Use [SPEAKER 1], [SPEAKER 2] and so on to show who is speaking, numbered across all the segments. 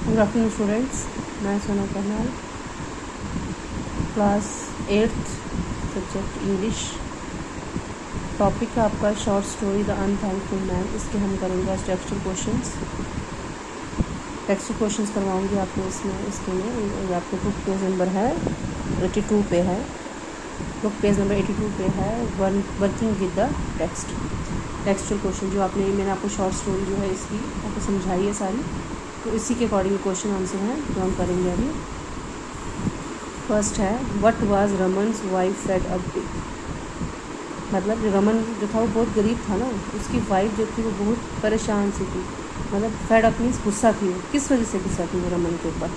[SPEAKER 1] Good afternoon students, मैं सोना Karnal, class 8th, subject English. Topic है आपका शॉर्ट स्टोरी द अनथैंकफुल मैन। इसके हम करेंगे आज टेक्सचुअल क्वेश्चंस करवाऊंगी आपको इसके में आपके बुक पेज नंबर है 82 पे है। बुक पेज नंबर 82 पे है working with the textual question. जो मैंने आपको शॉर्ट स्टोरी जो है इसकी आपको समझाई है सारी, तो इसी के अकॉर्डिंग क्वेश्चन आंसर हैं जो हम करेंगे अभी। फर्स्ट है, what was Raman's wife fed up with. मतलब रमन जो था वो बहुत गरीब था ना, उसकी वाइफ जो थी वो बहुत परेशान सी थी। मतलब फेड अप मीन्स गुस्सा थी। वो किस वजह से गुस्सा थी वो रमन के ऊपर?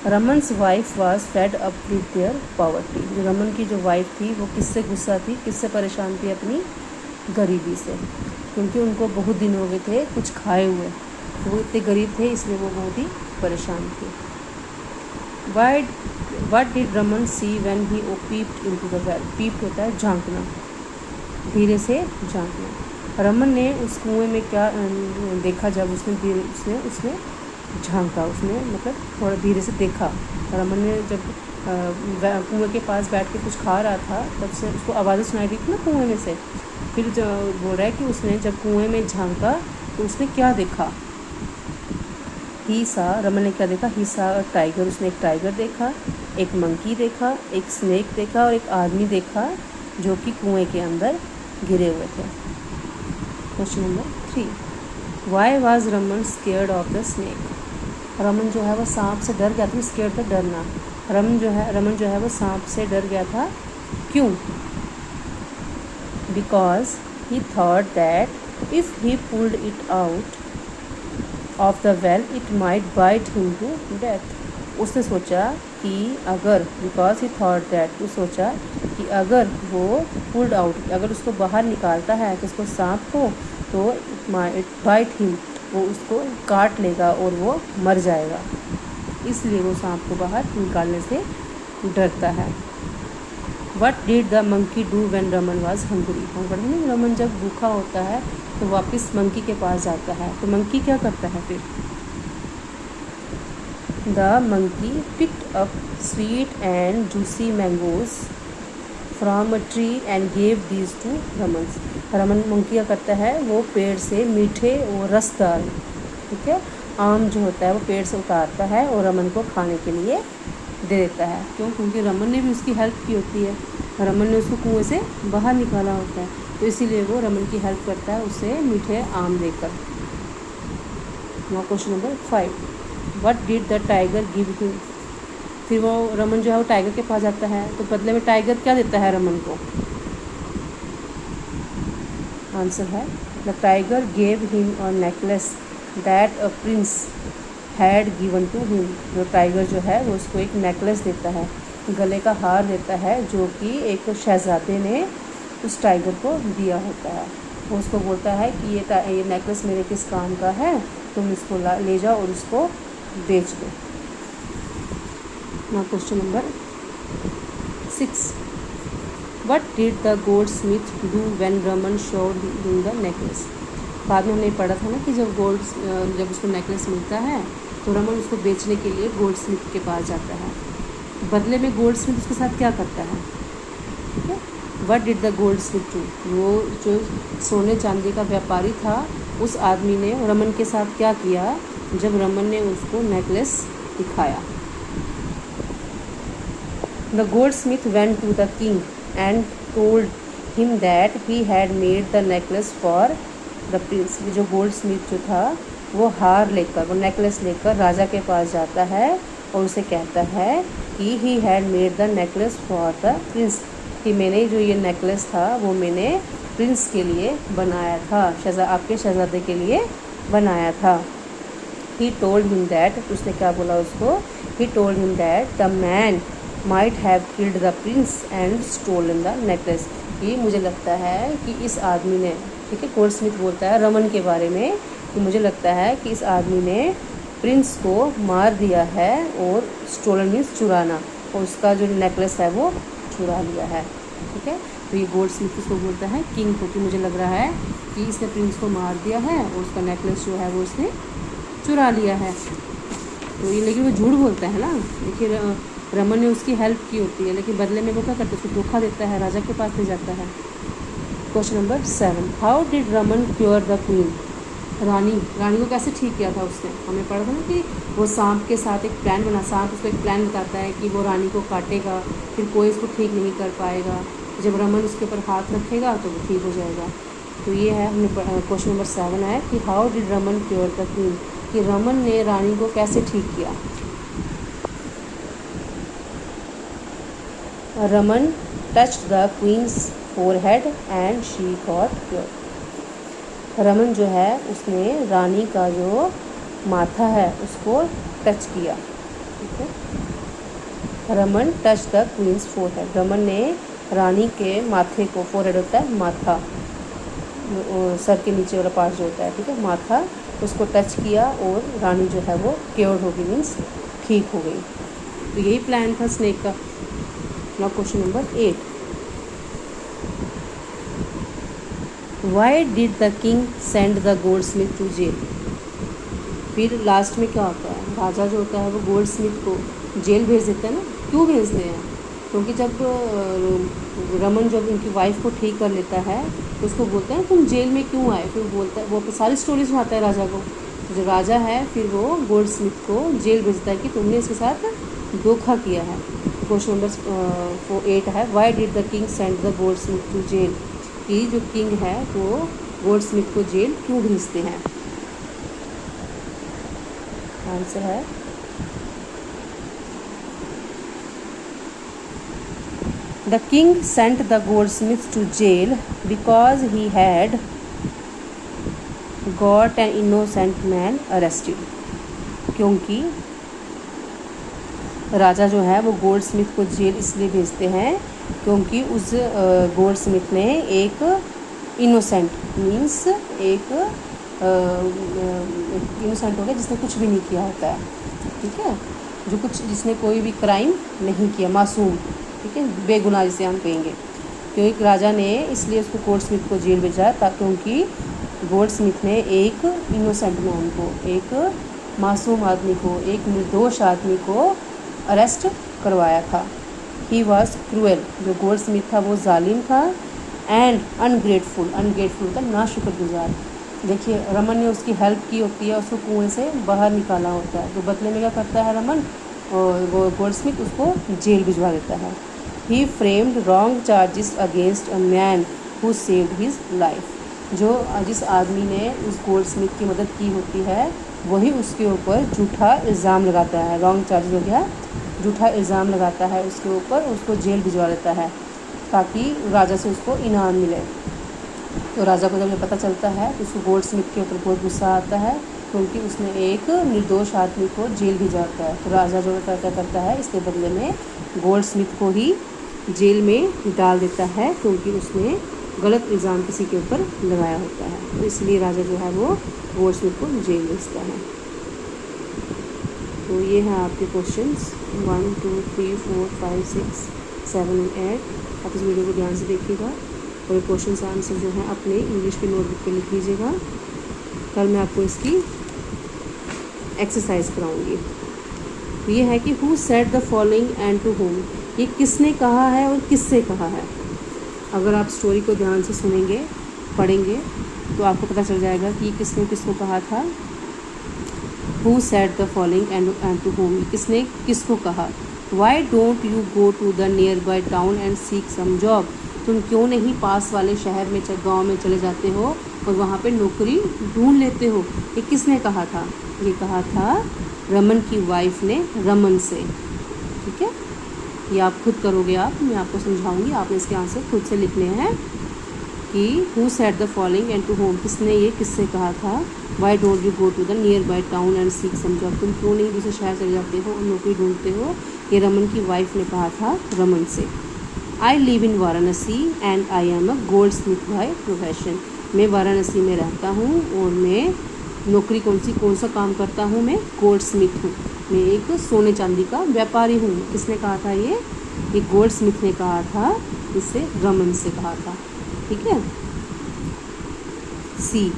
[SPEAKER 1] Raman's wife was fed up with their poverty. जो रमन की जो वाइफ थी वो किससे गुस्सा थी, किससे परेशान थी? अपनी गरीबी से, क्योंकि उनको बहुत दिन हो गए थे कुछ खाए हुए। वो इतने गरीब थे इसलिए वो बहुत ही परेशान थे। What did Raman see when he peeped into the well? Peeped होता है झांकना, धीरे से झांकना। रमन ने उस कुएं में क्या देखा जब उसने झांका, उसने मतलब थोड़ा धीरे से देखा। रमन ने जब कुएं के पास बैठ के कुछ खा रहा था तब से उसको आवाज़ें सुनाई दी थी ना कुएं में से। फिर जो बोल रहा है कि उसने जब कुएं में झांका तो उसने क्या देखा? रमन ने क्या देखा? ही सा टाइगर। उसने एक टाइगर देखा, एक मंकी देखा, एक स्नेक देखा और एक आदमी देखा जो कि कुएं के अंदर गिरे हुए थे। Question number 3, why was Raman scared of the snake. Raman जो है वो सांप से डर गया था। स्केयर्ड था डरना। रमन जो है वो सांप से डर गया था। क्यों? Because he thought that if he pulled it out of the well it might bite him to death. उसने सोचा कि अगर, बिकॉज ही थॉट दैट, वो सोचा कि अगर वो पुल्ड आउट, अगर उसको बाहर निकालता है कि उसको सांप को, तो इट माइट बाइट हिम, वो उसको काट लेगा और वो मर जाएगा। इसलिए वो सांप को बाहर निकालने से डरता है। What did the monkey do when Raman was hungry. हम पढ़ते हैं रमन जब भूखा होता है तो वापस मंकी के पास जाता है, तो मंकी क्या करता है फिर? The monkey picked up sweet and juicy mangoes from a tree and gave these two Raman. Monkey क्या करता है? वो पेड़ से मीठे और रसदार, ठीक है, आम जो होता है वो पेड़ से उतारता है और रमन को खाने के लिए दे देता है। क्यों? क्योंकि रमन ने भी उसकी हेल्प की होती है। रमन ने उसको कुएं से बाहर निकाला होता है, तो इसीलिए वो रमन की हेल्प करता है उसे मीठे आम देकर। Now question number 5, what did the tiger give him. फिर वो रमन जो है वो टाइगर के पास जाता है, तो बदले में टाइगर क्या देता है रमन को? आंसर है, the tiger gave him a necklace that a prince had given to him. जो टाइगर जो है वो उसको एक नेकलेस देता है, गले का हार देता है, जो कि एक शहजादे ने उस टाइगर को दिया होता है। वो उसको बोलता है कि ये नेकलेस मेरे किस काम का है, तुम इसको ले जाओ और उसको बेच दो। Now question number 6, what did the gold Smith do when Raman showed him the necklace. बाद में हमने पढ़ा था ना कि जब उसको नेकलेस मिलता है तो रमन उसको बेचने के लिए गोल्ड स्मिथ के पास जाता है। बदले में गोल्ड स्मिथ उसके साथ क्या करता है? ठीक है, what did the gold Smith do. वो जो सोने चांदी का व्यापारी था, उस आदमी ने रमन के साथ क्या किया जब रमन ने उसको नेकलेस दिखाया? The goldsmith went to the king and told him that he had made the necklace for the prince. जो गोल्ड स्मिथ जो था वो हार लेकर, वो नेकलेस लेकर राजा के पास जाता है और उसे कहता है कि ही had made the necklace for the Prince, कि मैंने जो ये नेकलेस था वो मैंने प्रिंस के लिए बनाया था, आपके शहजादे के लिए बनाया था। ही टोल्ड हिम दैट, उसने क्या बोला उसको? He told him that the man might have killed the prince and stolen the necklace. ये मुझे लगता है कि इस आदमी ने, ठीक है, गोल्ड स्मिथ बोलता है रमन के बारे में कि मुझे लगता है कि इस आदमी ने प्रिंस को मार दिया है, और स्टोलन मीन्स चुराना, और उसका जो नेकलेस है वो चुरा लिया है। ठीक है, तो ये गोल्ड स्मिथ इसको बोलता है किंग को कि मुझे लग रहा है कि इसने प्रिंस को मार दिया है और उसका नेकलेस जो है वो इसने चुरा लिया है। तो ये लेकिन वो झूठ बोलता है ना। देखिए रमन ने उसकी हेल्प की होती है, लेकिन बदले में वो क्या करता है, उसको धोखा देता है, राजा के पास ले जाता है। Question number 7, how did Raman cure the queen. रानी को कैसे ठीक किया था उसने। हमें पढ़ा था ना कि वो सांप के साथ एक प्लान बना, सांप उसको एक प्लान बताता है कि वो रानी को काटेगा, फिर कोई इसको ठीक नहीं कर पाएगा, जब रमन उसके ऊपर हाथ रखेगा तो वो ठीक हो जाएगा। तो ये है हमने क्वेश्चन नंबर 7 है कि how did Raman cure the queen, कि रमन ने रानी को कैसे ठीक किया। Raman touched the queen's forehead and she got cure. Raman जो है उसने रानी का जो माथा है उसको टच किया। ठीक है, Raman touch the queen's forehead. Raman ने रानी के माथे को, फोरहेड होता है माथा, सर के नीचे वाला पार्ट जो होता है, ठीक है, माथा, उसको टच किया और रानी जो है वो क्योर्ड हो गई, मीन्स ठीक हो गई। तो यही प्लान था स्नेक का। Now question number 8, why did the king send the goldsmith to jail. फिर लास्ट में क्या होता है, राजा जो होता है वो गोल्ड स्मिथ को जेल भेज देता है ना। क्यों भेजते हैं, क्योंकि जब रमन जब उनकी वाइफ को ठीक कर लेता है तो उसको बोलते हैं तुम जेल में क्यों आए। फिर बोलता है, वो सारी स्टोरी सुनाता है राजा को। जो राजा है फिर वो गोल्ड स्मिथ को जेल भेजता है कि तुमने इसके साथ धोखा किया है। क्वेश्चन नंबर 8 है, why did the king send the goldsmith to jail, कि जो किंग है वो गोल्ड स्मिथ को जेल क्यों भेजते हैं। आंसर है The king sent the goldsmith to jail because he had got an innocent man arrested। क्योंकि राजा जो है वो गोल्डस्मिथ को जेल इसलिए भेजते हैं क्योंकि उस गोल्डस्मिथ ने एक इनोसेंट, मीन्स एक इनोसेंट हो गया जिसने कुछ भी नहीं किया होता है, ठीक है, जो कुछ जिसने कोई भी क्राइम नहीं किया, मासूम, ठीक है, बेगुनाह जिसे हम कहेंगे। क्योंकि राजा ने इसलिए उसको गोल्डस्मिथ को जेल भेजा क्योंकि गोल्डस्मिथ ने एक इनोसेंट मैन को, एक मासूम आदमी को, एक निर्दोष आदमी को अरेस्ट करवाया था। ही वॉज क्रूएल, जो गोल्डस्मिथ था वो जालिम था, एंड अनग्रेटफुल, अनग्रेटफुल का नाशुक्रगुजार। देखिए रमन ने उसकी हेल्प की होती है, उसको कुएं से बाहर निकाला होता है, तो बदले में क्या करता है रमन, और वो गोल्डस्मिथ उसको जेल भिजवा देता है। He framed wrong charges against a man who saved his life. जो जिस आदमी ने उस गोल्डस्मिथ की मदद की होती है वही उसके ऊपर झूठा इल्ज़ाम लगाता है, रॉन्ग चार्जेस हो गया, झूठा इल्ज़ाम लगाता है उसके ऊपर, उसको जेल भिजवा देता है ताकि राजा से उसको इनाम मिले। तो राजा को जब ये पता चलता है तो उसको गोल्डस्मिथ के ऊपर बहुत गुस्सा आता है क्योंकि उसने एक निर्दोष आदमी को जेल भेजा होता है। तो राजा जो क्या करता है, इसके बदले में गोल्डस्मिथ को ही जेल में डाल देता है क्योंकि उसने गलत इल्ज़ाम किसी के ऊपर लगाया होता है। तो इसलिए राजा जो है वो गोल्डस्मिथ को जेल भेजता है। तो ये हैं आपके क्वेश्चंस 1 2 3 4 5 6 7 और 8। आप इस वीडियो को ध्यान से देखिएगा और क्वेश्चन आंसर जो है अपने इंग्लिश की नोटबुक पे लिख लीजिएगा। कल मैं आपको इसकी एक्सरसाइज कराऊंगी। तो ये है कि who said the following and to whom, ये किसने कहा है और किससे कहा है। अगर आप स्टोरी को ध्यान से सुनेंगे, पढ़ेंगे, तो आपको पता चल जाएगा कि किसने किसको कहा था। Who said the following and to whom, किसने किसको कहा। Why don't you go to the nearby town and seek some job, तुम क्यों नहीं पास वाले शहर में, गांव में चले जाते हो और वहाँ पे नौकरी ढूंढ लेते हो। ये किसने कहा था, ये कहा था रमन की वाइफ ने रमन से। ठीक है, ये आप खुद करोगे, आप, मैं आपको समझाऊंगी, आपने इसके आंसर खुद से लिखने हैं कि who said the following and to whom, किसने ये किससे कहा था। Why don't you go to the nearby town and seek some job, तुम क्यों नहीं दूसरे शहर चले जाते हो और नौकरी ढूंढते हो, ये रमन की वाइफ ने कहा था रमन से। I live in Varanasi and I am a gold Smith by profession, मैं वाराणसी में रहता हूँ और मैं नौकरी कौन सा काम करता हूँ, मैं गोल्ड स्मिथ हूँ, मैं एक सोने चांदी का व्यापारी हूँ। किसने कहा था ये गोल्ड स्मिथ ने कहा था, इसे रमन से कहा था। ठीक है। See,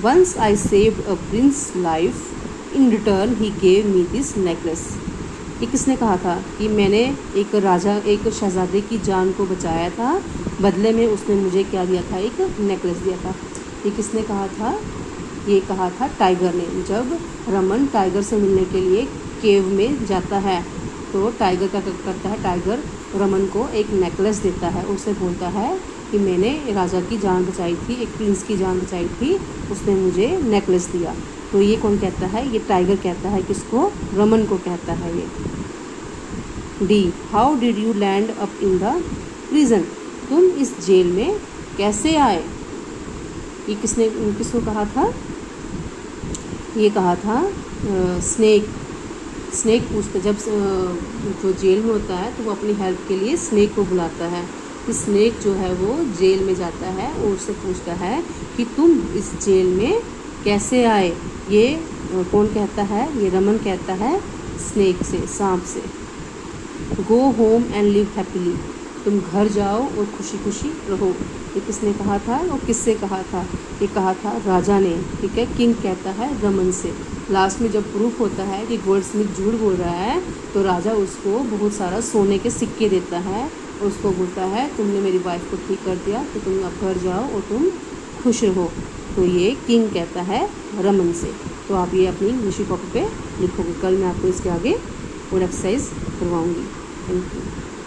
[SPEAKER 1] once I saved a prince life in return he gave me this necklace. ये किसने कहा था कि मैंने एक शहज़ादे की जान को बचाया था, बदले में उसने मुझे क्या दिया था, एक नेकलेस दिया था। ये किसने कहा था? ये कहा था टाइगर ने। जब रमन टाइगर से मिलने के लिए केव में जाता है तो टाइगर क्या करता है, टाइगर रमन को एक नेकलेस देता है, उससे बोलता है कि मैंने राजा की जान बचाई थी, एक प्रिंस की जान बचाई थी, उसने मुझे नेकलेस दिया। तो ये कौन कहता है? ये टाइगर कहता है। किसको? रमन को कहता है ये। D, how did you land up in the prison? तुम इस जेल में कैसे आए? ये किसको कहा था? ये कहा था स्नेक पूछता, जब जो जेल में होता है तो वो अपनी हेल्प के लिए स्नेक को बुलाता है। कि स्नेक जो है वो जेल में जाता है और उससे पूछता है कि तुम इस जेल में कैसे आए? ये कौन कहता है? ये रमन कहता है स्नेक से, सांप से। Go home and live happily, तुम घर जाओ और खुशी खुशी रहो। ये किसने कहा था और किससे कहा था? ये कहा था राजा ने। ठीक है, किंग कहता है रमन से। लास्ट में जब प्रूफ होता है कि गोल्डस्मिथ झूठ बोल रहा है तो राजा उसको बहुत सारा सोने के सिक्के देता है और उसको बोलता है तुमने मेरी वाइफ को ठीक कर दिया तो तुम अब घर जाओ और तुम खुश रहो। तो ये किंग कहता है रमन से। तो आप ये अपनी इंग्लिश कॉपी पे लिखोगे। कल मैं आपको इसके आगे और एक्सरसाइज करवाऊँगी। Thank you.